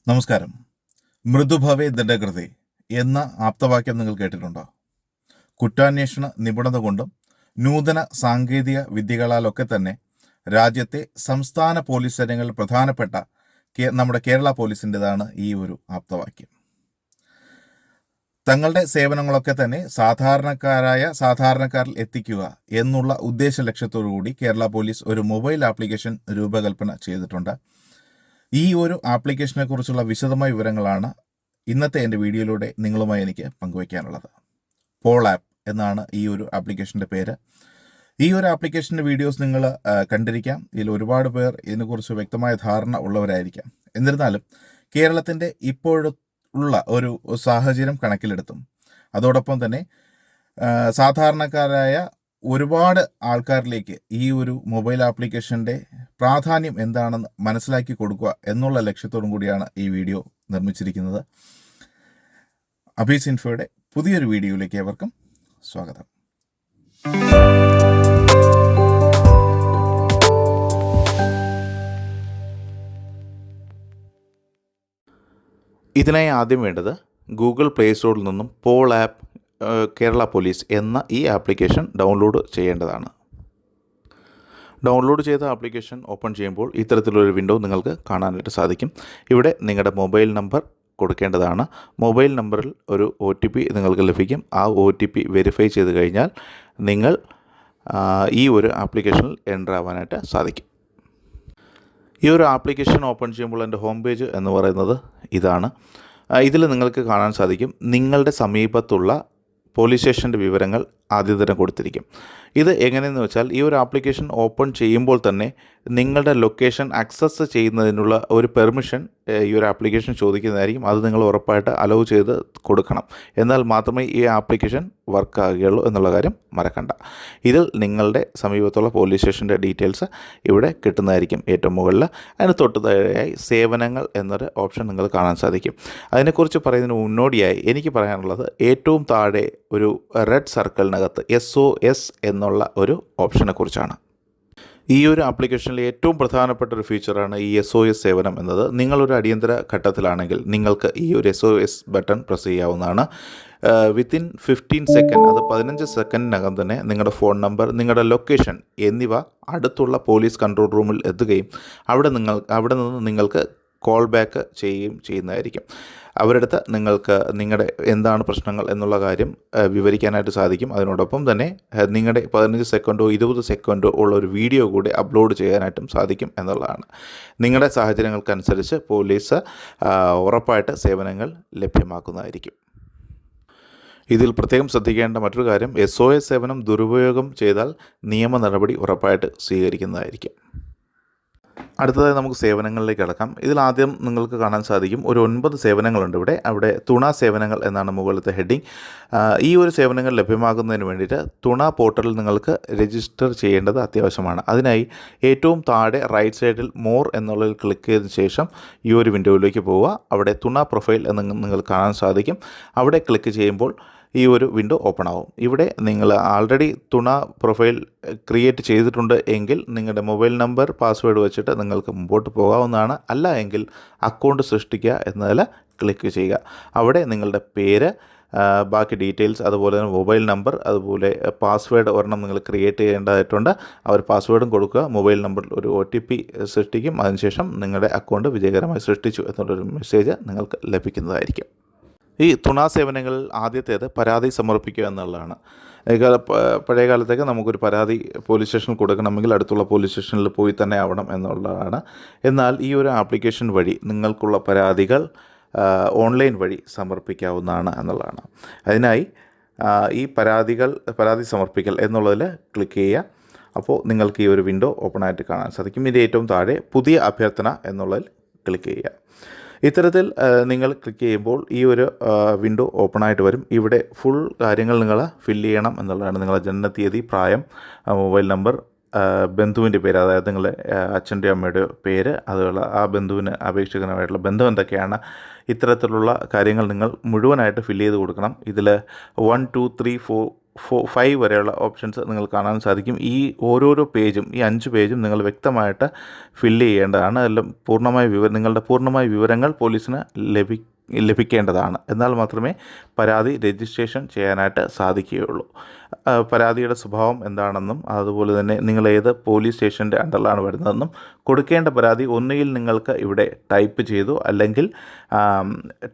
നമസ്കാരം. മൃദുഭവേ ദണ്ഡകൃതേ എന്ന ആപ്തവാക്യം നിങ്ങൾ കേട്ടിട്ടുണ്ടോ? കുറ്റാന്വേഷണ നിപുണത കൊണ്ടും നൂതന സാങ്കേതിക വിദ്യകളാലൊക്കെ തന്നെ രാജ്യത്തെ സംസ്ഥാന പോലീസ് സേനകളിൽ പ്രധാനപ്പെട്ട നമ്മുടെ കേരള പോലീസിൻ്റെതാണ് ഈ ഒരു ആപ്തവാക്യം. തങ്ങളുടെ സേവനങ്ങളൊക്കെ തന്നെ സാധാരണക്കാരിൽ എത്തിക്കുക എന്നുള്ള ഉദ്ദേശ ലക്ഷ്യത്തോടു കൂടി കേരള പോലീസ് ഒരു മൊബൈൽ ആപ്ലിക്കേഷൻ രൂപകൽപ്പന ചെയ്തിട്ടുണ്ട്. ഈ ഒരു ആപ്ലിക്കേഷനെ കുറിച്ചുള്ള വിശദമായ വിവരങ്ങളാണ് ഇന്നത്തെ എൻ്റെ വീഡിയോയിലൂടെ നിങ്ങളുമായി എനിക്ക് പങ്കുവയ്ക്കാനുള്ളത്. പോൾ ആപ്പ് എന്നാണ് ഈ ഒരു ആപ്ലിക്കേഷൻ്റെ പേര്. ഈ ഒരു ആപ്ലിക്കേഷൻ്റെ വീഡിയോസ് നിങ്ങൾ കണ്ടിരിക്കാം. ഇതിൽ ഒരുപാട് പേർ ഇതിനെക്കുറിച്ച് വ്യക്തമായ ധാരണ ഉള്ളവരായിരിക്കാം. എന്നിരുന്നാലും കേരളത്തിൻ്റെ ഇപ്പോഴുള്ള ഒരു സാഹചര്യം കണക്കിലെടുത്തും അതോടൊപ്പം തന്നെ സാധാരണക്കാരായ ഒരുപാട് ആൾക്കാരിലേക്ക് ഈ ഒരു മൊബൈൽ ആപ്ലിക്കേഷൻ്റെ പ്രാധാന്യം എന്താണെന്ന് മനസ്സിലാക്കി കൊടുക്കുക എന്നുള്ള ലക്ഷ്യത്തോടും കൂടിയാണ് ഈ വീഡിയോ നിർമ്മിച്ചിരിക്കുന്നത്. അബീസ് ഇൻഫോയുടെ പുതിയൊരു വീഡിയോയിലേക്ക് ഏവർക്കും സ്വാഗതം. ഇതിനായി ആദ്യം വേണ്ടത് ഗൂഗിൾ പ്ലേ സ്റ്റോറിൽ നിന്നും പോൾ ആപ്പ് കേരള പോലീസ് എന്ന ഈ ആപ്ലിക്കേഷൻ ഡൗൺലോഡ് ചെയ്യേണ്ടതാണ്. ഡൗൺലോഡ് ചെയ്ത ആപ്ലിക്കേഷൻ ഓപ്പൺ ചെയ്യുമ്പോൾ ഇത്തരത്തിലൊരു വിൻഡോ നിങ്ങൾക്ക് കാണാനായിട്ട് സാധിക്കും. ഇവിടെ നിങ്ങളുടെ മൊബൈൽ നമ്പർ കൊടുക്കേണ്ടതാണ്. മൊബൈൽ നമ്പറിൽ ഒരു OTP നിങ്ങൾക്ക് ലഭിക്കും. ആ OTP വെരിഫൈ ചെയ്ത് കഴിഞ്ഞാൽ നിങ്ങൾ ഈ ഒരു ആപ്ലിക്കേഷനിൽ എൻ്റർ ആവാനായിട്ട് സാധിക്കും. ഈ ഒരു ആപ്ലിക്കേഷൻ ഓപ്പൺ ചെയ്യുമ്പോൾ എൻ്റെ ഹോം പേജ് എന്ന് പറയുന്നത് ഇതാണ്. ഇതിൽ നിങ്ങൾക്ക് കാണാൻ സാധിക്കും നിങ്ങളുടെ സമീപത്തുള്ള പോലീസ് സ്റ്റേഷൻ്റെ വിവരങ്ങൾ ആദ്യം തന്നെ കൊടുത്തിരിക്കും. ഇത് എങ്ങനെയെന്ന് വെച്ചാൽ ഈ ഒരു ആപ്ലിക്കേഷൻ ഓപ്പൺ ചെയ്യുമ്പോൾ തന്നെ നിങ്ങളുടെ ലൊക്കേഷൻ ആക്സസ് ചെയ്യുന്നതിനുള്ള ഒരു പെർമിഷൻ ഈ ഒരു ആപ്ലിക്കേഷൻ ചോദിക്കുന്നതായിരിക്കും. അത് നിങ്ങൾ ഉറപ്പായിട്ട് അലോ ചെയ്ത് കൊടുക്കണം. എന്നാൽ മാത്രമേ ഈ ആപ്ലിക്കേഷൻ വർക്ക് ആകുകയുള്ളൂ എന്നുള്ള കാര്യം മറക്കണ്ട. ഇതിൽ നിങ്ങളുടെ സമീപത്തുള്ള പോലീസ് സ്റ്റേഷൻ്റെ ഡീറ്റെയിൽസ് ഇവിടെ കിട്ടുന്നതായിരിക്കും ഏറ്റവും മുകളിൽ. അതിന് തൊട്ട് താഴെയായി സേവനങ്ങൾ എന്നൊരു ഓപ്ഷൻ നിങ്ങൾ കാണാൻ സാധിക്കും. അതിനെക്കുറിച്ച് പറയുന്നതിന് മുന്നോടിയായി എനിക്ക് പറയാനുള്ളത് ഏറ്റവും താഴെ ഒരു റെഡ് സർക്കിളിനകത്ത് SOS എന്നുള്ള ഒരു ഓപ്ഷനെ കുറിച്ചാണ്. ഈ ഒരു ആപ്ലിക്കേഷനിലെ ഏറ്റവും പ്രധാനപ്പെട്ട ഒരു ഫീച്ചറാണ് ഈ SOS സേവനം എന്നത്. നിങ്ങളൊരു അടിയന്തര ഘട്ടത്തിലാണെങ്കിൽ നിങ്ങൾക്ക് ഈ ഒരു SOS ബട്ടൺ പ്രസ് ചെയ്യാവുന്നതാണ്. വിത്തിൻ 15 സെക്കൻഡ്, അത് 15 സെക്കൻഡിനകം തന്നെ നിങ്ങളുടെ ഫോൺ നമ്പർ, നിങ്ങളുടെ ലൊക്കേഷൻ എന്നിവ അടുത്തുള്ള പോലീസ് കൺട്രോൾ റൂമിൽ എത്തുകയും അവിടെ നിന്ന് നിങ്ങൾക്ക് കോൾ ബാക്ക് ചെയ്യുന്നതായിരിക്കും. അവരടുത്ത് നിങ്ങൾക്ക് നിങ്ങളുടെ എന്താണ് പ്രശ്നങ്ങൾ എന്നുള്ള കാര്യം വിവരിക്കാനായിട്ട് സാധിക്കും. അതിനോടൊപ്പം തന്നെ നിങ്ങളുടെ 15 സെക്കൻഡോ 20 സെക്കൻഡോ ഉള്ള ഒരു വീഡിയോ കൂടി അപ്ലോഡ് ചെയ്യാനായിട്ടും സാധിക്കും എന്നുള്ളതാണ്. നിങ്ങളുടെ സാഹചര്യങ്ങൾക്കനുസരിച്ച് പോലീസ് ഉറപ്പായിട്ട് സേവനങ്ങൾ ലഭ്യമാക്കുന്നതായിരിക്കും. ഇതിൽ പ്രത്യേകം ശ്രദ്ധിക്കേണ്ട മറ്റൊരു കാര്യം, SOS സേവനം ദുരുപയോഗം ചെയ്താൽ നിയമ നടപടി ഉറപ്പായിട്ട് സ്വീകരിക്കുന്നതായിരിക്കും. അടുത്തതായി നമുക്ക് സേവനങ്ങളിലേക്ക് കടക്കാം. ഇതിലാദ്യം നിങ്ങൾക്ക് കാണാൻ സാധിക്കും ഒരു 9 സേവനങ്ങളുണ്ട് അവിടെ തുണ സേവനങ്ങൾ എന്നാണ് മുകളിലത്തെ ഹെഡിങ്. ഈ ഒരു സേവനങ്ങൾ ലഭ്യമാകുന്നതിന് വേണ്ടിയിട്ട് തുണ പോർട്ടലിൽ നിങ്ങൾക്ക് രജിസ്റ്റർ ചെയ്യേണ്ടത് അത്യാവശ്യമാണ്. അതിനായി ഏറ്റവും താഴെ റൈറ്റ് സൈഡിൽ മോർ എന്നുള്ളതിൽ ക്ലിക്ക് ചെയ്തതിന് ശേഷം ഈ ഒരു വിൻഡോയിലേക്ക് പോവുക. അവിടെ തുണ പ്രൊഫൈൽ എന്ന് നിങ്ങൾക്ക് കാണാൻ സാധിക്കും. അവിടെ ക്ലിക്ക് ചെയ്യുമ്പോൾ ഈ ഒരു വിൻഡോ ഓപ്പൺ ആവും. ഇവിടെ നിങ്ങൾ ആൾറെഡി തുണ പ്രൊഫൈൽ ക്രിയേറ്റ് ചെയ്തിട്ടുണ്ട് എങ്കിൽ നിങ്ങളുടെ മൊബൈൽ നമ്പർ പാസ്വേഡ് വെച്ചിട്ട് നിങ്ങൾക്ക് മുമ്പോട്ട് പോകാവുന്നതാണ്. അല്ല എങ്കിൽ അക്കൗണ്ട് സൃഷ്ടിക്കുക എന്നതിൽ ക്ലിക്ക് ചെയ്യുക. അവിടെ നിങ്ങളുടെ പേര്, ബാക്കി ഡീറ്റെയിൽസ്, അതുപോലെ തന്നെ മൊബൈൽ നമ്പർ, അതുപോലെ പാസ്വേഡ് ഒരെണ്ണം നിങ്ങൾ ക്രിയേറ്റ് ചെയ്യേണ്ടതായിട്ടുണ്ട്. ആ ഒരു പാസ്വേഡും കൊടുക്കുക. മൊബൈൽ നമ്പറിൽ ഒരു OTP സൃഷ്ടിക്കും. അതിനുശേഷം നിങ്ങളുടെ അക്കൗണ്ട് വിജയകരമായി സൃഷ്ടിച്ചു എന്നുള്ളൊരു മെസ്സേജ് നിങ്ങൾക്ക് ലഭിക്കുന്നതായിരിക്കും. ഈ തുണ സേവനങ്ങളിൽ ആദ്യത്തേത് പരാതി സമർപ്പിക്കുക എന്നുള്ളതാണ്. പഴയ കാലത്തൊക്കെ നമുക്കൊരു പരാതി പോലീസ് സ്റ്റേഷനിൽ കൊടുക്കണമെങ്കിൽ അടുത്തുള്ള പോലീസ് സ്റ്റേഷനിൽ പോയി തന്നെ ആവണം എന്നുള്ളതാണ്. എന്നാൽ ഈ ഒരു ആപ്ലിക്കേഷൻ വഴി നിങ്ങൾക്കുള്ള പരാതികൾ ഓൺലൈൻ വഴി സമർപ്പിക്കാവുന്നതാണ് എന്നുള്ളതാണ്. അതിനായി ഈ പരാതി സമർപ്പിക്കൽ എന്നുള്ളതിൽ ക്ലിക്ക് ചെയ്യുക. അപ്പോൾ നിങ്ങൾക്ക് ഈ ഒരു വിൻഡോ ഓപ്പണായിട്ട് കാണാൻ സാധിക്കും. ഇതിൻ്റെ ഏറ്റവും താഴെ പുതിയ അഭ്യർത്ഥന എന്നുള്ളതിൽ ക്ലിക്ക് ചെയ്യുക. ഇത്തരത്തിൽ നിങ്ങൾ ക്ലിക്ക് ചെയ്യുമ്പോൾ ഈ ഒരു വിൻഡോ ഓപ്പണായിട്ട് വരും. ഇവിടെ ഫുൾ കാര്യങ്ങൾ നിങ്ങൾ ഫില്ല് ചെയ്യണം എന്നുള്ളതാണ്. നിങ്ങളുടെ ജനനത്തീയതി, പ്രായം, മൊബൈൽ നമ്പർ, ബന്ധുവിൻ്റെ പേര്, അതായത് നിങ്ങളുടെ അച്ഛൻ്റെ അമ്മയുടെ പേര്, അതുപോലെ ആ ബന്ധുവിന് അപേക്ഷകനുമായിട്ടുള്ള ബന്ധം എന്തൊക്കെയാണ്, ഇത്തരത്തിലുള്ള കാര്യങ്ങൾ നിങ്ങൾ മുഴുവനായിട്ട് ഫില്ല് ചെയ്ത് കൊടുക്കണം. ഇതിൽ 1 2 3 4 5 വരെയുള്ള ഓപ്ഷൻസ് നിങ്ങൾ കാണാൻ സാധിക്കും. ഈ ഓരോരോ പേജും ഈ 5 പേജും നിങ്ങൾ വ്യക്തമായിട്ട് ഫില്ല് ചെയ്യേണ്ടതാണ്. എല്ലാം നിങ്ങളുടെ പൂർണ്ണമായ വിവരങ്ങൾ പോലീസിന് ലഭിക്കേണ്ടതാണ്. എന്നാൽ മാത്രമേ പരാതി രജിസ്ട്രേഷൻ ചെയ്യാനായിട്ട് സാധിക്കുകയുള്ളൂ. പരാതിയുടെ സ്വഭാവം എന്താണെന്നും അതുപോലെ തന്നെ നിങ്ങൾ ഏത് പോലീസ് സ്റ്റേഷൻ്റെ അണ്ടറിലാണ് വരുന്നതെന്നും കൊടുക്കേണ്ട പരാതി ഒന്നുകിൽ നിങ്ങൾക്ക് ഇവിടെ ടൈപ്പ് ചെയ്തോ അല്ലെങ്കിൽ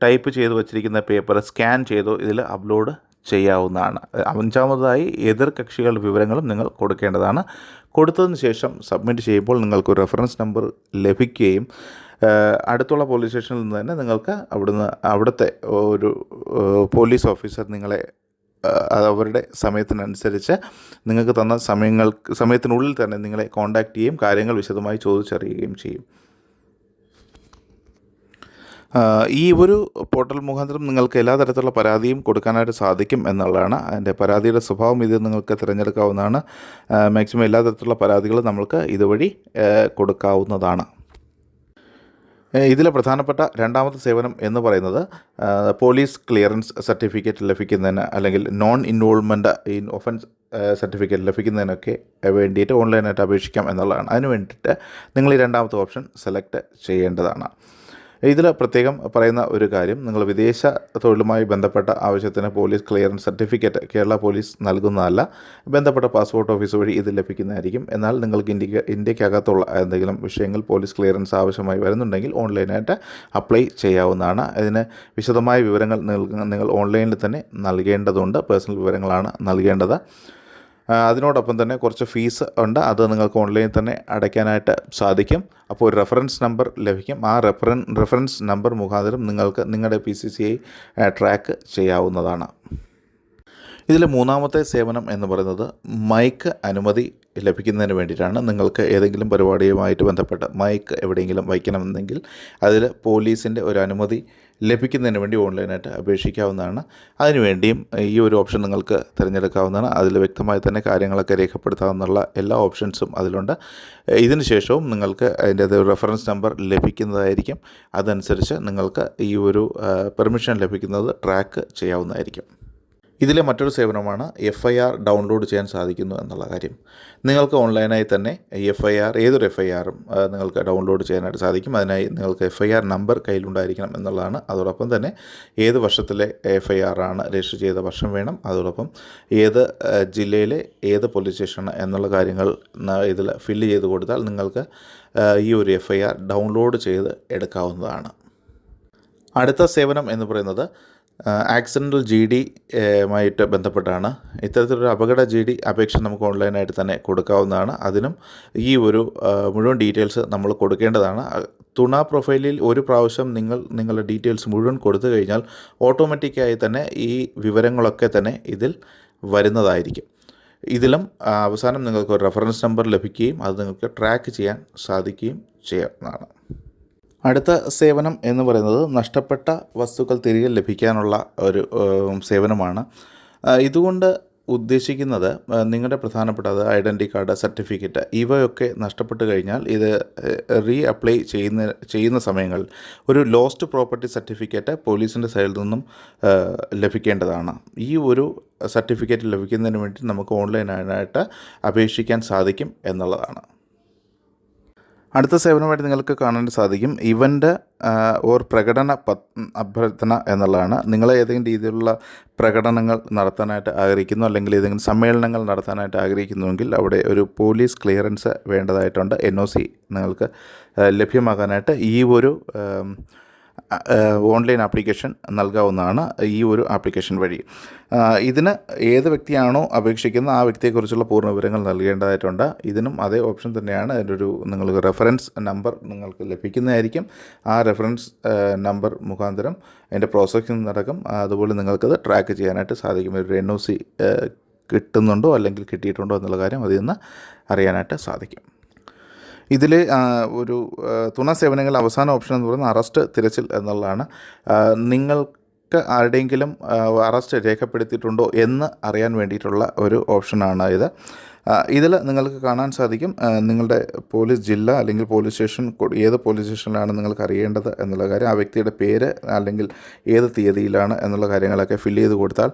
ടൈപ്പ് ചെയ്ത് വച്ചിരിക്കുന്ന പേപ്പർ സ്കാൻ ചെയ്തോ ഇതിൽ അപ്ലോഡ് ചെയ്യാവുന്നതാണ്. 5-മതായി എതിർ കക്ഷികളുടെ വിവരങ്ങളും നിങ്ങൾ കൊടുക്കേണ്ടതാണ്. കൊടുത്തതിന് ശേഷം സബ്മിറ്റ് ചെയ്യുമ്പോൾ നിങ്ങൾക്കൊരു റെഫറൻസ് നമ്പർ ലഭിക്കുകയും അടുത്തുള്ള പോലീസ് സ്റ്റേഷനിൽ നിന്ന് തന്നെ നിങ്ങൾക്ക് അവിടുത്തെ ഒരു പോലീസ് ഓഫീസർ നിങ്ങളെ അവരുടെ സമയത്തിനനുസരിച്ച് നിങ്ങൾക്ക് തന്ന സമയത്തിനുള്ളിൽ തന്നെ നിങ്ങളെ കോൺടാക്റ്റ് ചെയ്യുകയും കാര്യങ്ങൾ വിശദമായി ചോദിച്ചറിയുകയും ചെയ്യും. ഈ ഒരു പോർട്ടൽ മുഖാന്തരം നിങ്ങൾക്ക് എല്ലാ തരത്തിലുള്ള പരാതിയും കൊടുക്കാനായിട്ട് സാധിക്കും എന്നുള്ളതാണ്. അതിൻ്റെ പരാതിയുടെ സ്വഭാവം ഇത് നിങ്ങൾക്ക് തിരഞ്ഞെടുക്കാവുന്നതാണ്. മാക്സിമം എല്ലാ തരത്തിലുള്ള പരാതികളും നമ്മൾക്ക് ഇതുവഴി കൊടുക്കാവുന്നതാണ്. ഇതിലെ പ്രധാനപ്പെട്ട രണ്ടാമത്തെ സേവനം എന്ന് പറയുന്നത് പോലീസ് ക്ലിയറൻസ് സർട്ടിഫിക്കറ്റ് ലഭിക്കുന്നതിന് അല്ലെങ്കിൽ non involvement in offence certificate ലഭിക്കുന്നതിനൊക്കെ വേണ്ടിയിട്ട് ഓൺലൈനായിട്ട് അപേക്ഷിക്കാം എന്നുള്ളതാണ്. അതിന് വേണ്ടിയിട്ട് നിങ്ങൾ ഈ രണ്ടാമത്തെ ഓപ്ഷൻ സെലക്ട് ചെയ്യേണ്ടതാണ്. ഇതിൽ പ്രത്യേകം പറയുന്ന ഒരു കാര്യം, നിങ്ങൾ വിദേശ തൊഴിലുമായി ബന്ധപ്പെട്ട ആവശ്യത്തിന് police clearance certificate Kerala police നൽകുന്നതല്ല. ബന്ധപ്പെട്ട പാസ്പോർട്ട് ഓഫീസ് വഴി ഇത് ലഭിക്കുന്നതായിരിക്കും. എന്നാൽ നിങ്ങൾക്ക് ഇന്ത്യക്കകത്തുള്ള എന്തെങ്കിലും വിഷയങ്ങൾ പോലീസ് ക്ലിയറൻസ് ആവശ്യമായി വരുന്നുണ്ടെങ്കിൽ ഓൺലൈനായിട്ട് അപ്ലൈ ചെയ്യാവുന്നതാണ്. ഇതിന് വിശദമായ വിവരങ്ങൾ നിങ്ങൾ ഓൺലൈനിൽ തന്നെ നൽകേണ്ടതുണ്ട്. പേഴ്സണൽ വിവരങ്ങളാണ് നൽകേണ്ടത്. അതിനോടൊപ്പം തന്നെ കുറച്ച് ഫീസ് ഉണ്ട്. അത് നിങ്ങൾക്ക് ഓൺലൈനിൽ തന്നെ അടയ്ക്കാനായിട്ട് സാധിക്കും. അപ്പോൾ ഒരു റെഫറൻസ് നമ്പർ ലഭിക്കും. ആ റെഫറൻസ് നമ്പർ മുഖാന്തരം നിങ്ങൾക്ക് നിങ്ങളുടെ PCCI ട്രാക്ക് ചെയ്യാവുന്നതാണ്. ഇതിലെ മൂന്നാമത്തെ സേവനം എന്ന് പറയുന്നത് മൈക്ക് അനുമതി ലഭിക്കുന്നതിന് വേണ്ടിയിട്ടാണ്. നിങ്ങൾക്ക് ഏതെങ്കിലും പരിപാടിയുമായിട്ട് ബന്ധപ്പെട്ട് മൈക്ക് എവിടെയെങ്കിലും വയ്ക്കണമെന്നെങ്കിൽ അതിൽ പോലീസിൻ്റെ ഒരു അനുമതി ലഭിക്കുന്നതിന് വേണ്ടി ഓൺലൈനായിട്ട് അപേക്ഷിക്കാവുന്നതാണ്. അതിനുവേണ്ടിയും ഈ ഒരു ഓപ്ഷൻ നിങ്ങൾക്ക് തിരഞ്ഞെടുക്കാവുന്നതാണ്. അതിൽ വ്യക്തമായി തന്നെ കാര്യങ്ങളൊക്കെ രേഖപ്പെടുത്താവുന്ന എല്ലാ ഓപ്ഷൻസും അതിലുണ്ട്. ഇതിന് ശേഷവും നിങ്ങൾക്ക് അതിൻ്റെ റെഫറൻസ് നമ്പർ ലഭിക്കുന്നതായിരിക്കും. അതനുസരിച്ച് നിങ്ങൾക്ക് ഈ ഒരു പെർമിഷൻ ലഭിക്കുന്നത് ട്രാക്ക് ചെയ്യാവുന്നതായിരിക്കും. ഇതിലെ മറ്റൊരു സേവനമാണ് FIR ഡൗൺലോഡ് ചെയ്യാൻ സാധിക്കുന്നു എന്നുള്ള കാര്യം. നിങ്ങൾക്ക് ഓൺലൈനായി തന്നെ ഏതൊരു FIRും നിങ്ങൾക്ക് ഡൗൺലോഡ് ചെയ്യാനായിട്ട് സാധിക്കും. അതിനായി നിങ്ങൾക്ക് FIR നമ്പർ കയ്യിലുണ്ടായിരിക്കണം എന്നുള്ളതാണ്. അതോടൊപ്പം തന്നെ ഏത് വർഷത്തിലെ FIR ആണ്, രജിസ്റ്റർ ചെയ്ത വർഷം വേണം. അതോടൊപ്പം ഏത് ജില്ലയിലെ ഏത് പോലീസ് സ്റ്റേഷനാണ് എന്നുള്ള കാര്യങ്ങൾ ഇതിൽ ഫില്ല് ചെയ്ത് കൊടുത്താൽ നിങ്ങൾക്ക് ഈ ഒരു FIR ഡൗൺലോഡ് ചെയ്ത് എടുക്കാവുന്നതാണ്. അടുത്ത സേവനം എന്ന് പറയുന്നത് ആക്സിഡൻ്റൽ GD മായിട്ട് ബന്ധപ്പെട്ടാണ്. ഇത്തരത്തിലൊരു അപകട GD അപേക്ഷ നമുക്ക് ഓൺലൈനായിട്ട് തന്നെ കൊടുക്കാവുന്നതാണ്. അതിനും ഈ ഒരു മുഴുവൻ ഡീറ്റെയിൽസ് നമ്മൾ കൊടുക്കേണ്ടതാണ്. തുണ പ്രൊഫൈലിൽ ഒരു പ്രാവശ്യം നിങ്ങളുടെ ഡീറ്റെയിൽസ് മുഴുവൻ കൊടുത്തു കഴിഞ്ഞാൽ ഓട്ടോമാറ്റിക്കായി തന്നെ ഈ വിവരങ്ങളൊക്കെ തന്നെ ഇതിൽ വരുന്നതായിരിക്കും. ഇതിലും അവസാനം നിങ്ങൾക്ക് ഒരു റെഫറൻസ് നമ്പർ ലഭിക്കുകയും അത് നിങ്ങൾക്ക് ട്രാക്ക് ചെയ്യാൻ സാധിക്കുകയും ചെയ്യാവുന്നതാണ്. അടുത്ത സേവനം എന്ന് പറയുന്നത് നഷ്ടപ്പെട്ട വസ്തുക്കൾ തിരികെ ലഭിക്കാനുള്ള ഒരു സേവനമാണ്. ഇതുകൊണ്ട് ഉദ്ദേശിക്കുന്നത് നിങ്ങളുടെ പ്രധാനപ്പെട്ട ഐഡൻറ്റി കാർഡ്, സർട്ടിഫിക്കറ്റ് ഇവയൊക്കെ നഷ്ടപ്പെട്ട് കഴിഞ്ഞാൽ ഇത് അപ്ലൈ ചെയ്യുന്ന സമയങ്ങളിൽ ഒരു ലോസ്റ്റ് പ്രോപ്പർട്ടി സർട്ടിഫിക്കറ്റ് പോലീസിൻ്റെ സൈഡിൽ നിന്നും ലഭിക്കേണ്ടതാണ്. ഈ ഒരു സർട്ടിഫിക്കറ്റ് ലഭിക്കുന്നതിന് വേണ്ടി നമുക്ക് ഓൺലൈനായിട്ട് അപേക്ഷിക്കാൻ സാധിക്കും എന്നുള്ളതാണ്. അടുത്ത സേവനമായിട്ട് നിങ്ങൾക്ക് കാണാൻ സാധിക്കും ഇവൻ്റ് ഓർ പ്രകടന അഭ്യർത്ഥന എന്നുള്ളതാണ്. നിങ്ങൾ ഏതെങ്കിലും രീതിയിലുള്ള പ്രകടനങ്ങൾ നടത്താനായിട്ട് ആഗ്രഹിക്കുന്നു അല്ലെങ്കിൽ ഏതെങ്കിലും സമ്മേളനങ്ങൾ നടത്താനായിട്ട് ആഗ്രഹിക്കുന്നുവെങ്കിൽ അവിടെ ഒരു പോലീസ് ക്ലിയറൻസ് വേണ്ടതായിട്ടുണ്ട്. NOC നിങ്ങൾക്ക് ലഭ്യമാകാനായിട്ട് ഈ ഒരു ഓൺലൈൻ ആപ്ലിക്കേഷൻ നൽകാവുന്നതാണ്. ഈ ഒരു ആപ്ലിക്കേഷൻ വഴി ഇതിന് ഏത് വ്യക്തിയാണോ അപേക്ഷിക്കുന്നത് ആ വ്യക്തിയെക്കുറിച്ചുള്ള പൂർണ്ണ വിവരങ്ങൾ നൽകേണ്ടതായിട്ടുണ്ട്. ഇതിനും അതേ ഓപ്ഷൻ തന്നെയാണ്. അതിൻ്റെ നിങ്ങൾക്ക് റെഫറൻസ് നമ്പർ നിങ്ങൾക്ക് ലഭിക്കുന്നതായിരിക്കും. ആ റെഫറൻസ് നമ്പർ മുഖാന്തരം അതിൻ്റെ പ്രോസസ്സിംഗ് നടക്കും. അതുപോലെ നിങ്ങൾക്കത് ട്രാക്ക് ചെയ്യാനായിട്ട് സാധിക്കും. ഒരു NOC കിട്ടുന്നുണ്ടോ അല്ലെങ്കിൽ കിട്ടിയിട്ടുണ്ടോ എന്നുള്ള കാര്യം അതിൽ നിന്ന് അറിയാനായിട്ട് സാധിക്കും. ഇതിൽ തുണ സേവനങ്ങൾ അവസാന ഓപ്ഷൻ എന്ന് പറയുന്നത് അറസ്റ്റ് തിരച്ചിൽ എന്നുള്ളതാണ്. നിങ്ങൾ നിങ്ങൾക്ക് ആരുടെയെങ്കിലും അറസ്റ്റ് രേഖപ്പെടുത്തിയിട്ടുണ്ടോ എന്ന് അറിയാൻ വേണ്ടിയിട്ടുള്ള ഒരു ഓപ്ഷനാണ് ഇത്. ഇതിൽ നിങ്ങൾക്ക് കാണാൻ സാധിക്കും നിങ്ങളുടെ പോലീസ് ജില്ല അല്ലെങ്കിൽ പോലീസ് സ്റ്റേഷൻ, ഏത് പോലീസ് സ്റ്റേഷനിലാണ് നിങ്ങൾക്ക് അറിയേണ്ടത് എന്നുള്ള കാര്യം, ആ വ്യക്തിയുടെ പേര് അല്ലെങ്കിൽ ഏത് തീയതിയിലാണ് എന്നുള്ള കാര്യങ്ങളൊക്കെ ഫില്ല് ചെയ്ത് കൊടുത്താൽ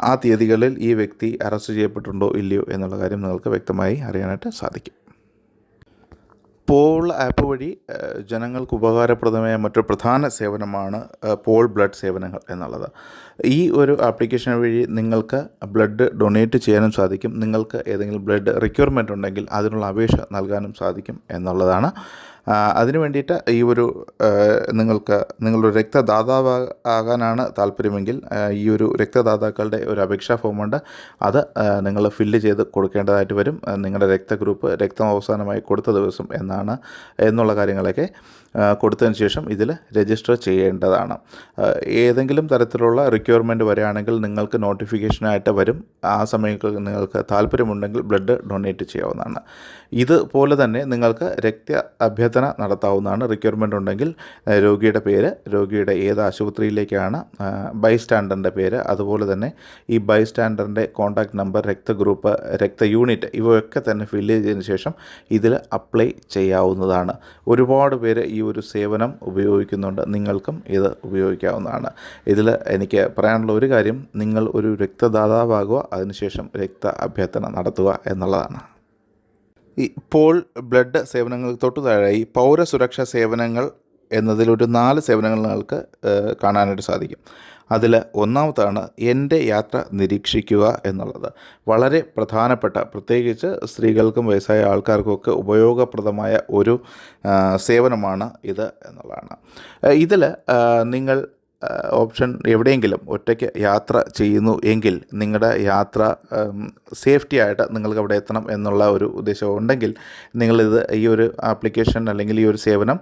ആ തീയതികളിൽ ഈ വ്യക്തി അറസ്റ്റ് ചെയ്യപ്പെട്ടിട്ടുണ്ടോ ഇല്ലയോ എന്നുള്ള കാര്യം നിങ്ങൾക്ക് വ്യക്തമായി അറിയാനായിട്ട് സാധിക്കും. പോൾ ആപ്പ് വഴി ജനങ്ങൾക്ക് ഉപകാരപ്രദമായ മറ്റൊരു പ്രധാന സേവനമാണ് പോൾ ബ്ലഡ് സേവനങ്ങൾ എന്നുള്ളത്. ഈ ഒരു ആപ്ലിക്കേഷൻ വഴി നിങ്ങൾക്ക് ബ്ലഡ് ഡൊണേറ്റ് ചെയ്യാനും സാധിക്കും. നിങ്ങൾക്ക് ഏതെങ്കിലും ബ്ലഡ് റിക്വയർമെൻ്റ് ഉണ്ടെങ്കിൽ അതിനുള്ള അപേക്ഷ നൽകാനും സാധിക്കും എന്നുള്ളതാണ്. അതിനു വേണ്ടിയിട്ട് ഈ ഒരു നിങ്ങൾക്ക് നിങ്ങളൊരു രക്തദാതാവ് ആകാനാണ് താല്പര്യമെങ്കിൽ ഈ ഒരു രക്തദാതാക്കളുടെ ഒരു അപേക്ഷാ ഫോമുണ്ട്. അത് നിങ്ങൾ ഫില്ല് ചെയ്ത് കൊടുക്കേണ്ടതായിട്ട് വരും. നിങ്ങളുടെ രക്തഗ്രൂപ്പ്, രക്തം അവസാനമായി കൊടുത്ത ദിവസം എന്നുള്ള കാര്യങ്ങളൊക്കെ കൊടുത്തതിന് ശേഷം ഇതിൽ രജിസ്റ്റർ ചെയ്യേണ്ടതാണ്. ഏതെങ്കിലും തരത്തിലുള്ള റിക്വയർമെൻറ്റ് വരികയാണെങ്കിൽ നിങ്ങൾക്ക് നോട്ടിഫിക്കേഷനായിട്ട് വരും. ആ സമയത്ത് നിങ്ങൾക്ക് താല്പര്യമുണ്ടെങ്കിൽ ബ്ലഡ് ഡൊണേറ്റ് ചെയ്യാവുന്നതാണ്. ഇതുപോലെ തന്നെ നിങ്ങൾക്ക് അഭ്യർത്ഥന നടത്താവുന്നതാണ്. റിക്വയർമെൻ്റ് ഉണ്ടെങ്കിൽ രോഗിയുടെ പേര്, രോഗിയുടെ ഏത് ആശുപത്രിയിലേക്കാണ്, ബൈസ്റ്റാൻഡറിൻ്റെ പേര്, അതുപോലെ തന്നെ ഈ ബൈസ്റ്റാൻഡറിൻ്റെ കോൺടാക്റ്റ് നമ്പർ, രക്തഗ്രൂപ്പ്, യൂണിറ്റ് ഇവയൊക്കെ തന്നെ ഫില്ല് ചെയ്തതിന് ശേഷം ഇതിൽ അപ്ലൈ ചെയ്യാവുന്നതാണ്. ഒരുപാട് പേര് ഈ ഒരു സേവനം ഉപയോഗിക്കുന്നുണ്ട്. നിങ്ങൾക്കും ഇത് ഉപയോഗിക്കാവുന്നതാണ്. ഇതിൽ എനിക്ക് പറയാനുള്ള ഒരു കാര്യം, നിങ്ങൾ ഒരു രക്തദാതാവാകുക, അതിനുശേഷം അഭ്യർത്ഥന നടത്തുക എന്നുള്ളതാണ്. ഈ പോൾ ബ്ലഡ് സേവനങ്ങൾക്ക് തൊട്ടു താഴെയായി പൗരസുരക്ഷാ സേവനങ്ങൾ എന്നതിലൊരു 4 സേവനങ്ങൾ നിങ്ങൾക്ക് കാണാനായിട്ട് സാധിക്കും. അതിൽ ഒന്നാമതാണ് എൻ്റെ യാത്ര നിരീക്ഷിക്കുക എന്നുള്ളത്. വളരെ പ്രധാനപ്പെട്ട, പ്രത്യേകിച്ച് സ്ത്രീകൾക്കും വയസ്സായ ആൾക്കാർക്കുമൊക്കെ ഉപയോഗപ്രദമായ ഒരു സേവനമാണ് ഇത് എന്നുള്ളതാണ്. ഇതിൽ നിങ്ങൾ ഓപ്ഷൻ എവിടെയെങ്കിലും ഒറ്റയ്ക്ക് യാത്ര ചെയ്യുന്നു എങ്കിൽ നിങ്ങളുടെ യാത്ര സേഫ്റ്റി ആയിട്ട് നിങ്ങൾക്ക് അവിടെ എത്തണം എന്നുള്ള ഒരു ഉദ്ദേശം ഉണ്ടെങ്കിൽ നിങ്ങളിത് ഈ ഒരു ആപ്ലിക്കേഷൻ അല്ലെങ്കിൽ ഈ ഒരു സേവനം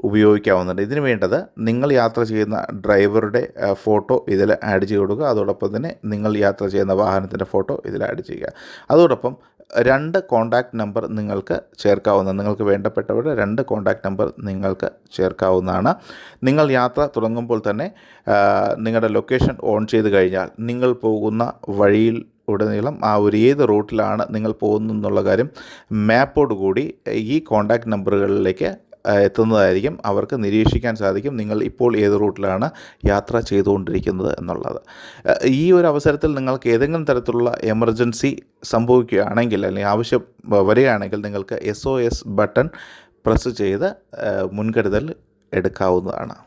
ഉപയോഗിക്കാവുന്നുണ്ട്. ഇതിന് വേണ്ടത് നിങ്ങൾ യാത്ര ചെയ്യുന്ന ഡ്രൈവറുടെ ഫോട്ടോ ഇതിൽ ആഡ് ചെയ്ത് കൊടുക്കുക. അതോടൊപ്പം തന്നെ നിങ്ങൾ യാത്ര ചെയ്യുന്ന വാഹനത്തിൻ്റെ ഫോട്ടോ ഇതിൽ ആഡ് ചെയ്യുക. അതോടൊപ്പം 2 കോൺടാക്റ്റ് നമ്പർ നിങ്ങൾക്ക് നിങ്ങൾക്ക് വേണ്ടപ്പെട്ടവരുടെ 2 കോൺടാക്റ്റ് നമ്പർ നിങ്ങൾക്ക് ചേർക്കാവുന്നതാണ്. നിങ്ങൾ യാത്ര തുടങ്ങുമ്പോൾ തന്നെ നിങ്ങളുടെ ലൊക്കേഷൻ ഓൺ ചെയ്ത് കഴിഞ്ഞാൽ നിങ്ങൾ പോകുന്ന വഴിയിൽ ഉടനീളം ഏത് റൂട്ടിലാണ് നിങ്ങൾ പോകുന്നതെന്നുള്ള കാര്യം മാപ്പോട് കൂടി ഈ കോൺടാക്റ്റ് നമ്പറുകളിലേക്ക് എത്തുന്നതായിരിക്കും. അവർക്ക് നിരീക്ഷിക്കാൻ സാധിക്കും നിങ്ങൾ ഇപ്പോൾ ഏത് റൂട്ടിലാണ് യാത്ര ചെയ്തുകൊണ്ടിരിക്കുന്നത് എന്നുള്ളത്. ഈ ഒരു അവസരത്തിൽ നിങ്ങൾക്ക് ഏതെങ്കിലും തരത്തിലുള്ള എമർജൻസി സംഭവിക്കുകയാണെങ്കിൽ അല്ലെങ്കിൽ ആവശ്യം വരികയാണെങ്കിൽ നിങ്ങൾക്ക് SOS ബട്ടൺ പ്രസ് ചെയ്ത് മുൻകരുതൽ എടുക്കാവുന്നതാണ്.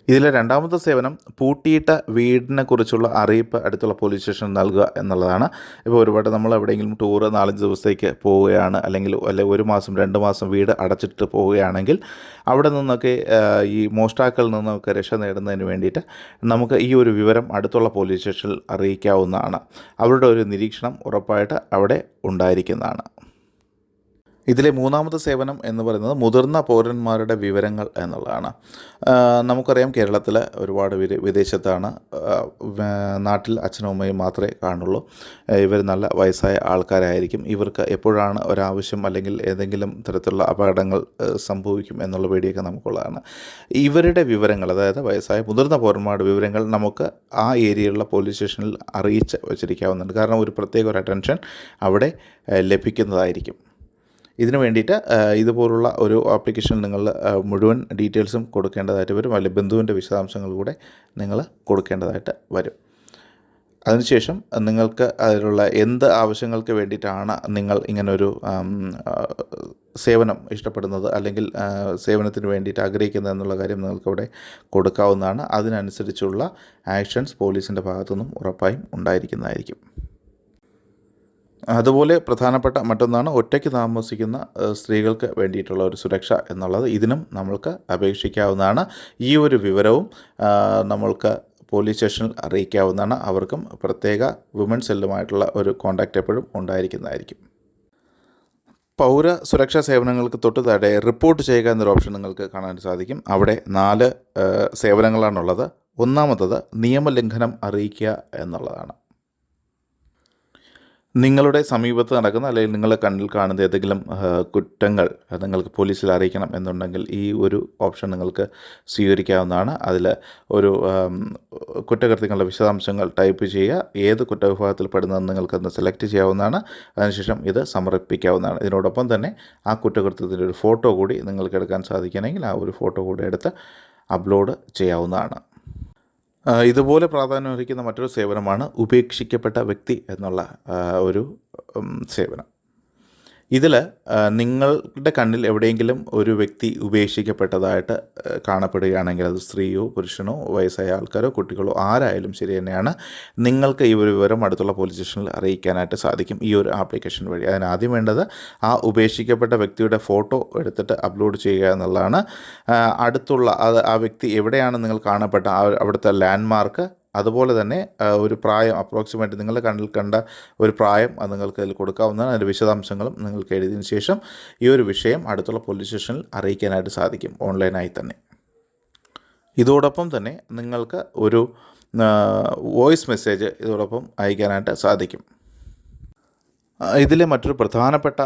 ഇതിലെ രണ്ടാമത്തെ സേവനം പൂട്ടിയിട്ട വീടിനെ കുറിച്ചുള്ള അറിയിപ്പ് അടുത്തുള്ള പോലീസ് സ്റ്റേഷനിൽ നൽകുക എന്നുള്ളതാണ്. ഇപ്പോൾ ഒരുപാട് നമ്മൾ എവിടെയെങ്കിലും ടൂറ് 4-5 ദിവസത്തേക്ക് പോവുകയാണ്, അല്ലെങ്കിൽ 1 മാസം 2 മാസം വീട് അടച്ചിട്ട് പോവുകയാണെങ്കിൽ അവിടെ നിന്നൊക്കെ ഈ മോഷ്ടാക്കളിൽ നിന്നൊക്കെ രക്ഷ നേടുന്നതിന് വേണ്ടിയിട്ട് നമുക്ക് ഈ ഒരു വിവരം അടുത്തുള്ള പോലീസ് സ്റ്റേഷനിൽ അറിയിക്കാവുന്നതാണ്. അവരുടെ ഒരു നിരീക്ഷണം ഉറപ്പായിട്ട് അവിടെ ഉണ്ടായിരിക്കുന്നതാണ്. ഇതിലെ മൂന്നാമത്തെ സേവനം എന്ന് പറയുന്നത് മുതിർന്ന പൗരന്മാരുടെ വിവരങ്ങൾ എന്നുള്ളതാണ്. നമുക്കറിയാം കേരളത്തിൽ ഒരുപാട് പേര് വിദേശത്താണ്. നാട്ടിൽ അച്ഛനും അമ്മയും മാത്രമേ കാണുള്ളൂ. ഇവർ നല്ല വയസ്സായ ആൾക്കാരായിരിക്കും. ഇവർക്ക് എപ്പോഴാണ് ഒരാവശ്യം അല്ലെങ്കിൽ ഏതെങ്കിലും തരത്തിലുള്ള അപകടങ്ങൾ സംഭവിക്കും എന്നുള്ള പേടിയൊക്കെ നമുക്കുള്ളതാണ്. ഇവരുടെ വിവരങ്ങൾ, അതായത് വയസ്സായ മുതിർന്ന പൗരന്മാരുടെ വിവരങ്ങൾ നമുക്ക് ആ ഏരിയയിലുള്ള പോലീസ് സ്റ്റേഷനിൽ അറിയിച്ച് വച്ചിരിക്കാവുന്നുണ്ട്. കാരണം ഒരു പ്രത്യേക ഒരു അറ്റൻഷൻ അവിടെ ലഭിക്കുന്നതായിരിക്കും. ഇതിന് വേണ്ടിയിട്ട് ഇതുപോലുള്ള ഒരു ആപ്ലിക്കേഷൻ നിങ്ങൾ മുഴുവൻ ഡീറ്റെയിൽസും കൊടുക്കേണ്ടതായിട്ട് വരും. അല്ലെങ്കിൽ ബന്ധുവിൻ്റെ വിശദാംശങ്ങൾ കൂടെ നിങ്ങൾ കൊടുക്കേണ്ടതായിട്ട് വരും. അതിനുശേഷം നിങ്ങൾക്ക് അതിലുള്ള എന്ത് ആവശ്യങ്ങൾക്ക് വേണ്ടിയിട്ടാണ് നിങ്ങൾ ഇങ്ങനൊരു സേവനം ഇഷ്ടപ്പെടുന്നത് അല്ലെങ്കിൽ സേവനത്തിന് വേണ്ടിയിട്ട് ആഗ്രഹിക്കുന്നത് എന്നുള്ള കാര്യം നിങ്ങൾക്കവിടെ കൊടുക്കാവുന്നതാണ്. അതിനനുസരിച്ചുള്ള ആക്ഷൻസ് പോലീസിൻ്റെ ഭാഗത്തുനിന്നും ഉറപ്പായും ഉണ്ടായിരിക്കുന്നതായിരിക്കും. അതുപോലെ പ്രധാനപ്പെട്ട മറ്റൊന്നാണ് ഒറ്റയ്ക്ക് താമസിക്കുന്ന സ്ത്രീകൾക്ക് വേണ്ടിയിട്ടുള്ള ഒരു സുരക്ഷ എന്നുള്ളത്. ഇതിനും നമ്മൾക്ക് അപേക്ഷിക്കാവുന്നതാണ്. ഈ ഒരു വിവരവും നമ്മൾക്ക് പോലീസ് സ്റ്റേഷനിൽ അറിയിക്കാവുന്നതാണ്. അവർക്കും പ്രത്യേക വിമൻ സെല്ലുമായിട്ടുള്ള ഒരു കോൺടാക്റ്റ് എപ്പോഴും ഉണ്ടായിരിക്കുന്നതായിരിക്കും. പൗര സുരക്ഷാ സേവനങ്ങൾക്ക് തൊട്ട് താഴെ റിപ്പോർട്ട് ചെയ്യുക എന്നൊരു ഓപ്ഷൻ നിങ്ങൾക്ക് കാണാൻ സാധിക്കും. അവിടെ 4 സേവനങ്ങളാണുള്ളത്. ഒന്നാമത്തത് നിയമലംഘനം അറിയിക്കുക എന്നുള്ളതാണ്. നിങ്ങളുടെ സമീപത്ത് നടക്കുന്ന അല്ലെങ്കിൽ നിങ്ങളുടെ കണ്ണിൽ കാണുന്ന ഏതെങ്കിലും കുറ്റങ്ങൾ നിങ്ങൾക്ക് പോലീസിൽ അറിയിക്കണം എന്നുണ്ടെങ്കിൽ ഈ ഒരു ഓപ്ഷൻ നിങ്ങൾക്ക് സ്വീകരിക്കാവുന്നതാണ്. അതിൽ ഒരു കുറ്റകൃത്യങ്ങളുടെ വിശദാംശങ്ങൾ ടൈപ്പ് ചെയ്യുക, ഏത് കുറ്റവിഭാഗത്തിൽ പെടുന്നതെന്ന് നിങ്ങൾക്കന്ന് സെലക്ട് ചെയ്യാവുന്നതാണ്. അതിനുശേഷം ഇത് സമർപ്പിക്കാവുന്നതാണ്. ഇതിനോടൊപ്പം തന്നെ ആ കുറ്റകൃത്യത്തിൻ്റെ ഒരു ഫോട്ടോ കൂടി നിങ്ങൾക്ക് എടുക്കാൻ സാധിക്കണമെങ്കിൽ ആ ഒരു ഫോട്ടോ കൂടി എടുത്ത് അപ്ലോഡ് ചെയ്യാവുന്നതാണ്. ഇതുപോലെ പ്രാധാന്യമർഹിക്കുന്ന മറ്റൊരു സേവനമാണ് ഉപേക്ഷിക്കപ്പെട്ട വ്യക്തി എന്നുള്ള ഒരു സേവനം. ഇതിൽ നിങ്ങളുടെ കണ്ണിൽ എവിടെയെങ്കിലും ഒരു വ്യക്തി ഉപേക്ഷിക്കപ്പെട്ടതായിട്ട് കാണപ്പെടുകയാണെങ്കിൽ അത് സ്ത്രീയോ പുരുഷനോ വയസ്സായ ആൾക്കാരോ കുട്ടികളോ ആരായാലും ശരി തന്നെയാണ്, നിങ്ങൾക്ക് ഈ ഒരു വിവരം അടുത്തുള്ള പോലീസ് സ്റ്റേഷനിൽ അറിയിക്കാനായിട്ട് സാധിക്കും ഈ ഒരു ആപ്ലിക്കേഷൻ വഴി. അതിനാദ്യം വേണ്ടത് ആ ഉപേക്ഷിക്കപ്പെട്ട വ്യക്തിയുടെ ഫോട്ടോ എടുത്തിട്ട് അപ്ലോഡ് ചെയ്യുക എന്നുള്ളതാണ്. അടുത്തുള്ള ആ വ്യക്തി എവിടെയാണ് നിങ്ങൾ കാണപ്പെട്ട അവിടുത്തെ ലാൻഡ്മാർക്ക്, അതുപോലെ തന്നെ ഒരു പ്രായം അപ്രോക്സിമേറ്റ് നിങ്ങളുടെ കണ്ണിൽ കണ്ട ഒരു പ്രായം അത് നിങ്ങൾക്ക് അതിൽ കൊടുക്കാവുന്നതാണ്. അതിൻ്റെ വിശദാംശങ്ങളും നിങ്ങൾക്ക് എഴുതിയതിന് ശേഷം ഈ ഒരു വിഷയം അടുത്തുള്ള പോലീസ് സ്റ്റേഷനിൽ അറിയിക്കാനായിട്ട് സാധിക്കും ഓൺലൈനായി തന്നെ. ഇതോടൊപ്പം തന്നെ നിങ്ങൾക്ക് ഒരു വോയിസ് മെസ്സേജ് ഇതോടൊപ്പം അയക്കാനായിട്ട് സാധിക്കും. ഇതിലെ മറ്റൊരു പ്രധാനപ്പെട്ട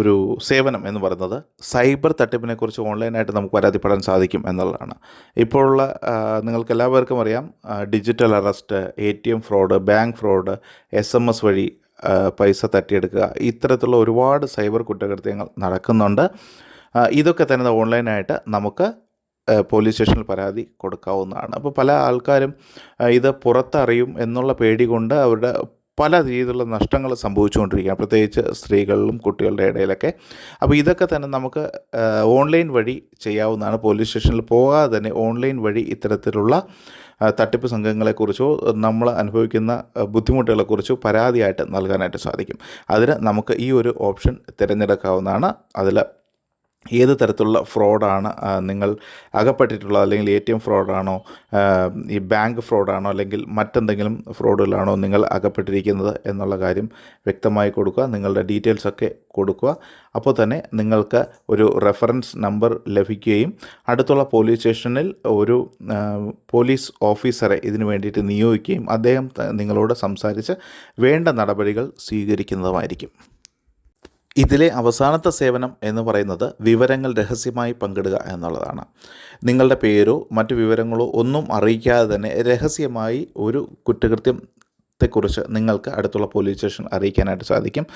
ഒരു സേവനം എന്ന് പറയുന്നത് സൈബർ തട്ടിപ്പിനെക്കുറിച്ച് ഓൺലൈനായിട്ട് നമുക്ക് പരാതിപ്പെടാൻ സാധിക്കും എന്നുള്ളതാണ്. ഇപ്പോഴുള്ള നിങ്ങൾക്ക് എല്ലാവർക്കും അറിയാം, digital arrest, ATM fraud, bank fraud, SMS വഴി പൈസ തട്ടിയെടുക്കുക, ഇത്തരത്തിലുള്ള ഒരുപാട് സൈബർ കുറ്റകൃത്യങ്ങൾ നടക്കുന്നുണ്ട്. ഇതൊക്കെ തന്നെ ഓൺലൈനായിട്ട് നമുക്ക് പോലീസ് സ്റ്റേഷനിൽ പരാതി കൊടുക്കാവുന്നതാണ്. അപ്പോൾ പല ആൾക്കാരും ഇത് പുറത്തറിയും എന്നുള്ള പേടി കൊണ്ട് അവരുടെ പല രീതിയിലുള്ള നഷ്ടങ്ങൾ സംഭവിച്ചുകൊണ്ടിരിക്കുകയാണ്, പ്രത്യേകിച്ച് സ്ത്രീകളിലും കുട്ടികളുടെ ഇടയിലൊക്കെ. അപ്പോൾ ഇതൊക്കെ തന്നെ നമുക്ക് ഓൺലൈൻ വഴി ചെയ്യാവുന്നതാണ്. പോലീസ് സ്റ്റേഷനിൽ പോകാതെ തന്നെ ഓൺലൈൻ വഴി ഇത്തരത്തിലുള്ള തട്ടിപ്പ് സംഘങ്ങളെക്കുറിച്ചോ നമ്മൾ അനുഭവിക്കുന്ന ബുദ്ധിമുട്ടുകളെക്കുറിച്ചോ പരാതിയായിട്ട് നൽകാനായിട്ട് സാധിക്കും. അതിന് നമുക്ക് ഈ ഒരു ഓപ്ഷൻ തിരഞ്ഞെടുക്കാവുന്നതാണ്. അതിൽ ഏത് തരത്തിലുള്ള ഫ്രോഡാണ് നിങ്ങൾ അകപ്പെട്ടിട്ടുള്ളത്, അല്ലെങ്കിൽ ATM ഫ്രോഡാണോ, ഈ ബാങ്ക് ഫ്രോഡാണോ, അല്ലെങ്കിൽ മറ്റെന്തെങ്കിലും ഫ്രോഡുകളാണോ നിങ്ങൾ അകപ്പെട്ടിരിക്കുന്നത് എന്നുള്ള കാര്യം വ്യക്തമായി കൊടുക്കുക, നിങ്ങളുടെ ഡീറ്റെയിൽസൊക്കെ കൊടുക്കുക. അപ്പോൾ തന്നെ നിങ്ങൾക്ക് ഒരു റെഫറൻസ് നമ്പർ ലഭിക്കുകയും അടുത്തുള്ള പോലീസ് സ്റ്റേഷനിൽ ഒരു പോലീസ് ഓഫീസറെ ഇതിനു വേണ്ടിയിട്ട് നിയോഗിക്കുകയും അദ്ദേഹം നിങ്ങളോട് സംസാരിച്ച് വേണ്ട നടപടികൾ സ്വീകരിക്കുന്നതുമായിരിക്കും. ഇതിലെ അവസാനത്തെ സേവനം എന്ന് പറയുന്നത് വിവരങ്ങൾ രഹസ്യമായി പങ്കിടുക എന്നുള്ളതാണ്. നിങ്ങളുടെ പേരോ മറ്റു വിവരങ്ങളോ ഒന്നും അറിയിക്കാതെ തന്നെ രഹസ്യമായി ഒരു കുറ്റകൃത്യത്തെക്കുറിച്ച് നിങ്ങൾക്ക് അടുത്തുള്ള പോലീസ് സ്റ്റേഷൻ അറിയിക്കാനായിട്ട് സാധിക്കും.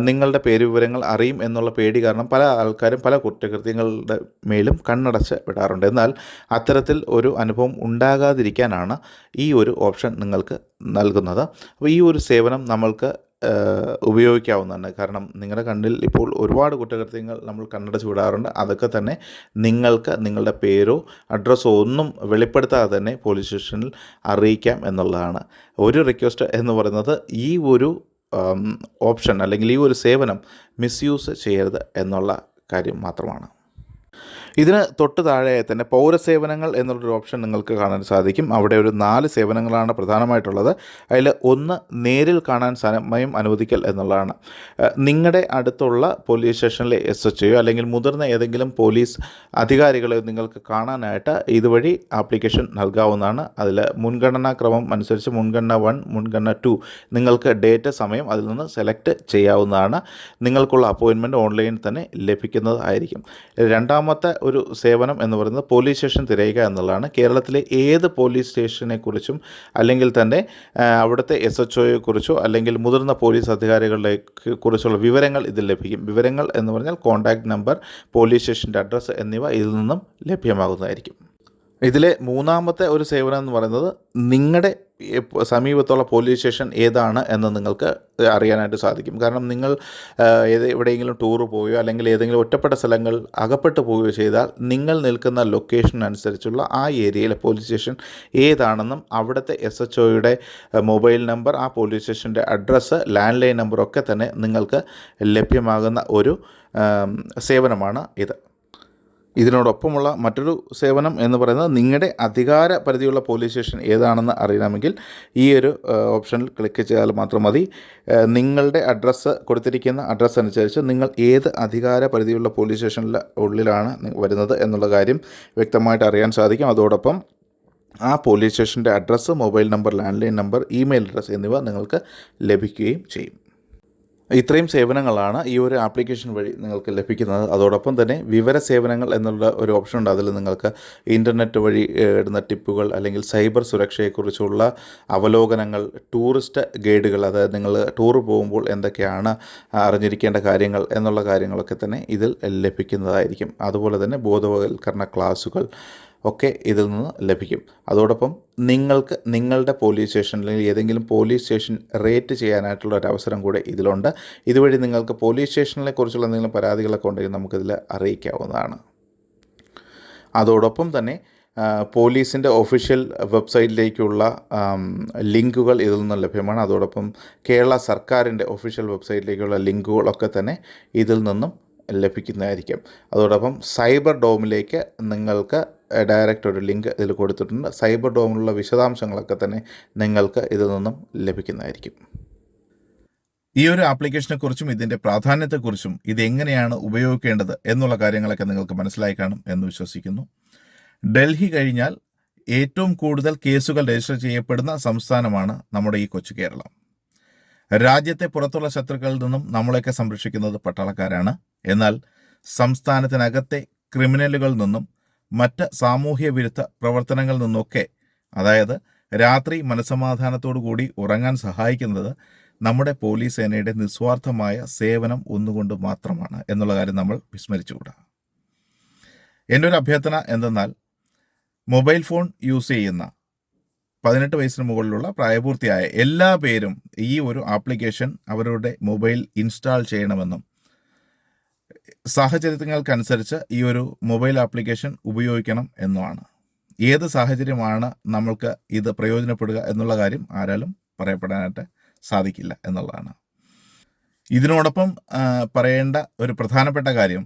നിങ്ങളുടെ പേര് വിവരങ്ങൾ അറിയും എന്നുള്ള പേടി കാരണം പല ആൾക്കാരും പല കുറ്റകൃത്യങ്ങളുടെ മേലും കണ്ണടച്ച് വിടാറുണ്ട്. എന്നാൽ അത്തരത്തിൽ ഒരു അനുഭവം ഉണ്ടാകാതിരിക്കാനാണ് ഈ ഒരു ഓപ്ഷൻ നിങ്ങൾക്ക് നൽകുന്നത്. അപ്പോൾ ഈ ഒരു സേവനം നമ്മൾക്ക് ഉപയോഗിക്കാവുന്നതാണ്. കാരണം നിങ്ങളുടെ കണ്ണിൽ ഇപ്പോൾ ഒരുപാട് കുറ്റകൃത്യങ്ങൾ നമ്മൾ കണ്ണടച്ച് വിടാറുണ്ട്. അതൊക്കെ തന്നെ നിങ്ങൾക്ക് നിങ്ങളുടെ പേരോ അഡ്രസ്സോ ഒന്നും വെളിപ്പെടുത്താതെ തന്നെ പോലീസ് സ്റ്റേഷനിൽ അറിയിക്കാം എന്നുള്ളതാണ്. ഒരു റിക്വസ്റ്റ് എന്ന് പറയുന്നത് ഈ ഒരു ഓപ്ഷൻ അല്ലെങ്കിൽ ഈ ഒരു സേവനം മിസ്യൂസ് ചെയ്യരുത് എന്നുള്ള കാര്യം മാത്രമാണ്. ഇതിന് തൊട്ട് താഴെയായി തന്നെ പൗരസേവനങ്ങൾ എന്നുള്ളൊരു ഓപ്ഷൻ നിങ്ങൾക്ക് കാണാൻ സാധിക്കും. അവിടെ ഒരു 4 സേവനങ്ങളാണ് പ്രധാനമായിട്ടുള്ളത്. അതിൽ ഒന്ന് നേരിൽ കാണാൻ സമയം അനുവദിക്കൽ എന്നുള്ളതാണ്. നിങ്ങളുടെ അടുത്തുള്ള പോലീസ് സ്റ്റേഷനിലെ SHO അല്ലെങ്കിൽ മുതിർന്ന ഏതെങ്കിലും പോലീസ് അധികാരികളെ നിങ്ങൾക്ക് കാണാനായിട്ട് ഇതുവഴി ആപ്ലിക്കേഷൻ നൽകാവുന്നതാണ്. അതിൽ മുൻഗണനാ ക്രമം അനുസരിച്ച് മുൻഗണന 1, മുൻഗണന 2 നിങ്ങൾക്ക് ഡേറ്റ് സമയം അതിൽ നിന്ന് സെലക്ട് ചെയ്യാവുന്നതാണ്. നിങ്ങൾക്കുള്ള അപ്പോയിൻമെൻറ്റ് ഓൺലൈനിൽ തന്നെ ലഭിക്കുന്നതായിരിക്കും. രണ്ടാമത്തെ ഒരു സേവനം എന്ന് പറയുന്നത് പോലീസ് സ്റ്റേഷൻ തിരയുക എന്നുള്ളതാണ്. കേരളത്തിലെ ഏത് പോലീസ് സ്റ്റേഷനെക്കുറിച്ചും അല്ലെങ്കിൽ തന്നെ അവിടുത്തെ SHOയെക്കുറിച്ചോ അല്ലെങ്കിൽ മുതിർന്ന പോലീസ് അധികാരികളെ കുറിച്ചുള്ള വിവരങ്ങൾ ഇതിൽ ലഭിക്കും. വിവരങ്ങൾ എന്ന് പറഞ്ഞാൽ കോൺടാക്റ്റ് നമ്പർ, പോലീസ് സ്റ്റേഷൻ്റെ അഡ്രസ്സ് എന്നിവ ഇതിൽ നിന്നും ലഭ്യമാകുന്നതായിരിക്കും. ഇതിലെ മൂന്നാമത്തെ ഒരു സേവനം എന്ന് പറയുന്നത് നിങ്ങളുടെ സമീപത്തുള്ള പോലീസ് സ്റ്റേഷൻ ഏതാണ് എന്ന് നിങ്ങൾക്ക് അറിയാനായിട്ട് സാധിക്കും. കാരണം നിങ്ങൾ എവിടെയെങ്കിലും ടൂറ് പോവുകയോ അല്ലെങ്കിൽ ഏതെങ്കിലും ഒറ്റപ്പെട്ട സ്ഥലങ്ങൾ അകപ്പെട്ടു പോവുകയോ ചെയ്താൽ നിങ്ങൾ നിൽക്കുന്ന ലൊക്കേഷൻ അനുസരിച്ചുള്ള ആ ഏരിയയിലെ പോലീസ് സ്റ്റേഷൻ ഏതാണെന്നും അവിടുത്തെ SHOയുടെ മൊബൈൽ നമ്പർ, ആ പോലീസ് സ്റ്റേഷൻ്റെ അഡ്രസ്സ്, ലാൻഡ് ലൈൻ നമ്പറൊക്കെ തന്നെ നിങ്ങൾക്ക് ലഭ്യമാകുന്ന ഒരു സേവനമാണ് ഇത്. ഇതിനോടൊപ്പമുള്ള മറ്റൊരു സേവനം എന്ന് പറയുന്നത് നിങ്ങളുടെ അധികാര പരിധിയുള്ള പോലീസ് സ്റ്റേഷൻ ഏതാണെന്ന് അറിയണമെങ്കിൽ ഈ ഒരു ഓപ്ഷനിൽ ക്ലിക്ക് ചെയ്താൽ മാത്രം മതി. നിങ്ങളുടെ അഡ്രസ്സ് കൊടുത്തിരിക്കുന്ന അഡ്രസ്സ് അനുസരിച്ച് നിങ്ങൾ ഏത് അധികാര പരിധിയുള്ള പോലീസ് സ്റ്റേഷനിൽ ഉള്ളിലാണ് വരുന്നത് എന്നുള്ള കാര്യം വ്യക്തമായിട്ട് അറിയാൻ സാധിക്കും. അതോടൊപ്പം ആ പോലീസ് സ്റ്റേഷൻ്റെ address, mobile number, landline number, email address എന്നിവ നിങ്ങൾക്ക് ലഭിക്കുകയും ചെയ്യും. ഇത്രയും സേവനങ്ങളാണ് ഈ ഒരു ആപ്ലിക്കേഷൻ വഴി നിങ്ങൾക്ക് ലഭിക്കുന്നത്. അതോടൊപ്പം തന്നെ വിവര സേവനങ്ങൾ എന്നുള്ള ഒരു ഓപ്ഷൻ ഉണ്ട്. അതിൽ നിങ്ങൾക്ക് ഇൻ്റർനെറ്റ് വഴി ഇടുന്ന ടിപ്പുകൾ, അല്ലെങ്കിൽ സൈബർ സുരക്ഷയെക്കുറിച്ചുള്ള അവലോകനങ്ങൾ, ടൂറിസ്റ്റ് ഗൈഡുകൾ, അതായത് നിങ്ങൾ ടൂർ പോകുമ്പോൾ എന്തൊക്കെയാണ് അറിഞ്ഞിരിക്കേണ്ട കാര്യങ്ങൾ എന്നുള്ള കാര്യങ്ങളൊക്കെ തന്നെ ഇതിൽ ലഭിക്കുന്നതായിരിക്കും. അതുപോലെ തന്നെ ബോധവൽക്കരണ ക്ലാസുകൾ ഒക്കെ ഇതിൽ നിന്ന് ലഭിക്കും. അതോടൊപ്പം നിങ്ങൾക്ക് നിങ്ങളുടെ പോലീസ് സ്റ്റേഷൻ അല്ലെങ്കിൽ ഏതെങ്കിലും പോലീസ് സ്റ്റേഷൻ റേറ്റ് ചെയ്യാനായിട്ടുള്ള ഒരു അവസരം കൂടെ ഇതിലുണ്ട്. ഇതുവഴി നിങ്ങൾക്ക് പോലീസ് സ്റ്റേഷനിലെ കുറിച്ചുള്ള എന്തെങ്കിലും പരാതികളൊക്കെ ഉണ്ടെങ്കിൽ നമുക്കിതിൽ അറിയിക്കാവുന്നതാണ്. അതോടൊപ്പം തന്നെ പോലീസിൻ്റെ ഒഫീഷ്യൽ വെബ്സൈറ്റിലേക്കുള്ള ലിങ്കുകൾ ഇതിൽ നിന്ന് ലഭ്യമാണ്. അതോടൊപ്പം കേരള സർക്കാരിൻ്റെ ഒഫീഷ്യൽ വെബ്സൈറ്റിലേക്കുള്ള ലിങ്കുകളൊക്കെ തന്നെ ഇതിൽ നിന്നും ലഭിക്കുന്നതായിരിക്കും. അതോടൊപ്പം സൈബർ ഡോമിലേക്ക് നിങ്ങൾക്ക് ഡയറക്റ്റ് ഒരു ലിങ്ക് ഇതിൽ കൊടുത്തിട്ടുണ്ട്. സൈബർ ഡോമിലുള്ള വിശദാംശങ്ങളൊക്കെ തന്നെ നിങ്ങൾക്ക് ഇതിൽ നിന്നും ലഭിക്കുന്നതായിരിക്കും. ഈ ഒരു ആപ്ലിക്കേഷനെക്കുറിച്ചും ഇതിൻ്റെ പ്രാധാന്യത്തെക്കുറിച്ചും ഇതെങ്ങനെയാണ് ഉപയോഗിക്കേണ്ടത് എന്നുള്ള കാര്യങ്ങളൊക്കെ നിങ്ങൾക്ക് മനസ്സിലായി കാണും എന്ന് വിശ്വസിക്കുന്നു. ഡൽഹി കഴിഞ്ഞാൽ ഏറ്റവും കൂടുതൽ കേസുകൾ രജിസ്റ്റർ ചെയ്യപ്പെടുന്ന സംസ്ഥാനമാണ് നമ്മുടെ ഈ കൊച്ചു കേരളം. രാജ്യത്തെ പുറത്തുള്ള ശത്രുക്കളിൽ നിന്നും നമ്മളെയൊക്കെ സംരക്ഷിക്കുന്നത് പട്ടാളക്കാരാണ്. എന്നാൽ സംസ്ഥാനത്തിനകത്തെ ക്രിമിനലുകളിൽ നിന്നും മറ്റ് സാമൂഹ്യ വിരുദ്ധ പ്രവർത്തനങ്ങളിൽ നിന്നൊക്കെ, അതായത് രാത്രി മനസ്സമാധാനത്തോടു കൂടി ഉറങ്ങാൻ സഹായിക്കുന്നത് നമ്മുടെ പോലീസ് സേനയുടെ നിസ്വാർത്ഥമായ സേവനം ഒന്നുകൊണ്ട് മാത്രമാണ് എന്നുള്ള കാര്യം നമ്മൾ വിസ്മരിച്ചുകൂടാ. എൻ്റെ ഒരു അഭ്യർത്ഥന എന്തെന്നാൽ, മൊബൈൽ ഫോൺ യൂസ് ചെയ്യുന്ന 18 വയസ്സിന് മുകളിലുള്ള പ്രായപൂർത്തിയായ എല്ലാ പേരും ഈ ഒരു ആപ്ലിക്കേഷൻ അവരുടെ മൊബൈൽ ഇൻസ്റ്റാൾ ചെയ്യണമെന്നും സാഹചര്യങ്ങൾക്കനുസരിച്ച് ഈ ഒരു മൊബൈൽ ആപ്ലിക്കേഷൻ ഉപയോഗിക്കണം എന്നുമാണ്. ഏത് സാഹചര്യമാണ് നമ്മൾക്ക് ഇത് പ്രയോജനപ്പെടുക എന്നുള്ള കാര്യം ആരാലും പറയപ്പെടാനായിട്ട് സാധിക്കില്ല എന്നുള്ളതാണ്. ഇതിനോടൊപ്പം പറയേണ്ട ഒരു പ്രധാനപ്പെട്ട കാര്യം,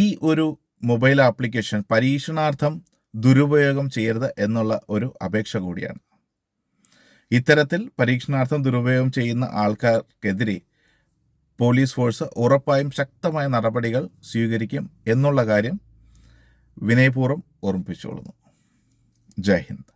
ഈ ഒരു മൊബൈൽ ആപ്ലിക്കേഷൻ പരീക്ഷണാർത്ഥം ദുരുപയോഗം ചെയ്യരുത് എന്നുള്ള ഒരു അപേക്ഷ കൂടിയാണ്. ഇത്തരത്തിൽ പരീക്ഷണാർത്ഥം ദുരുപയോഗം ചെയ്യുന്ന ആൾക്കാർക്കെതിരെ പോലീസ് ഫോഴ്സ് ഉറപ്പായും ശക്തമായ നടപടികൾ സ്വീകരിക്കും എന്നുള്ള കാര്യം വിനയപൂർവ്വം ഓർമ്മിപ്പിച്ചുകൊള്ളുന്നു. ജയ് ഹിന്ദ്.